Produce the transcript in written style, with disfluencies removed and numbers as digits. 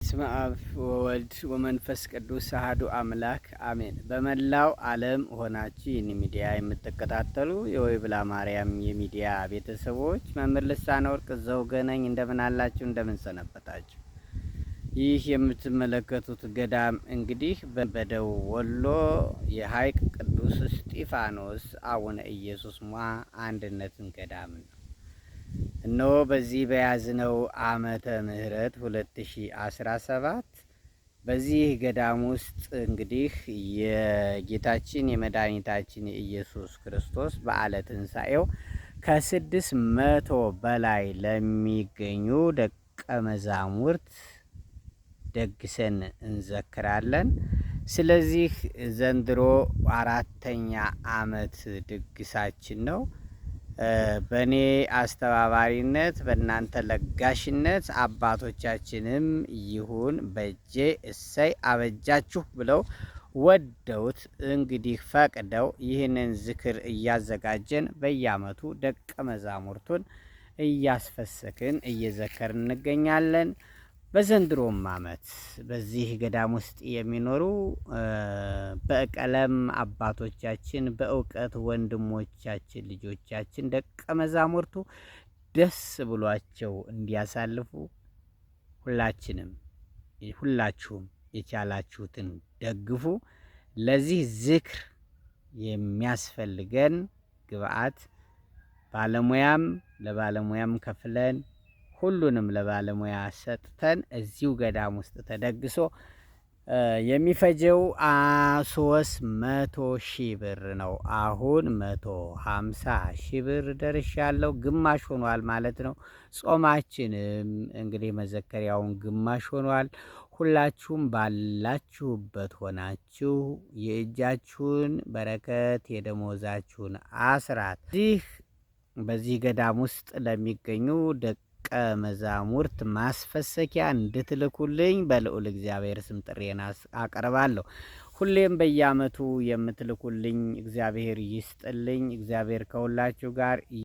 በስመ አብ ወወልድ ወመንፈስ ቅዱስ አሐዱ አምላክ አሜን። በመላው ዓለም ሆናችሁ ይህን ሚዲያ የምትከታተሉ የወይብላ ማርያም የሚዲያ ቤተሰቦች መምህር ልሳነ ወርቅ ዘውገ ነኝ። እንደምን አላችሁ? እንደምን ሰነበታችሁ? ይህ የምትመለከቱት ገዳም እንግዲህ በደቡብ ወሎ የሐይቅ ቅዱስ እስጢፋኖስ አቡነ ኢየሱስ ሞዐ አንድነትን ገዳም ነው። እነሆ በዚህ በያዝነው ዓመተ ምህረት 2017 በዚህ ገዳም ውስጥ እንግዲህ የጌታችን የመድኃኒታችን የኢየሱስ ክርስቶስ በዓለ ትንሣኤው ከ600 በላይ ለሚገኙ ደቀ መዛሙርት ደግሰን እንዘክራለን። ስለዚህ ዘንድሮ 4ኛ ዓመት ድግሳችን ነው። በእኔ አስተባባሪነት በእናንተ ለጋሽነት አባቶቻችንም ይሁን በእጄ እሰይ አበጃችሁ ብለው ወደውት እንግዲህ ፈቅደው ይህንን ዝክር እያዘጋጀን በየዓመቱ ደቀ መዛሙርቱን እያስፈሰክን እየዘከርን እንገኛለን። በዘንድሮም ዓመት በዚህ ገዳም ውስጥ የሚኖሩ በቀለም አባቶቻችን፣ በእውቀት ወንድሞቻችን፣ ልጆቻችን ደቀ መዛሙርቱ ደስ ብሏቸው እንዲያሳልፉ ሁላችሁም የቻላችሁትን ደግፉ። ለዚህ ዝክር የሚያስፈልገን ግብአት ለባለሙያም ከፍለን ሁሉንም ለባለሙያ ሰጥተን እዚሁ ገዳም ውስጥ ተደግሶ የሚፈጀው 300,000 ብር ነው። አሁን 150,000 ብር ደርሻለሁ። ግማሽ ሆኗል ማለት ነው። ጾማችንም እንግዲህ መዘከሪያውን ግማሽ ሆኗል። ሁላችሁም ባላችሁበት ሆናችሁ የእጃችሁን በረከት የደሞዛችሁን አስራት በዚህ ገዳም ውስጥ ለሚገኙ ደቀ መዛሙርት ማስፈሰኪያ እንድትልኩልኝ በልዑል እግዚአብሔር ስም ጥሬን አቀርባለሁ። ሁሌም በየዓመቱ የምትልኩልኝ እግዚአብሔር ይስጥልኝ። እግዚአብሔር ከሁላችሁ ጋር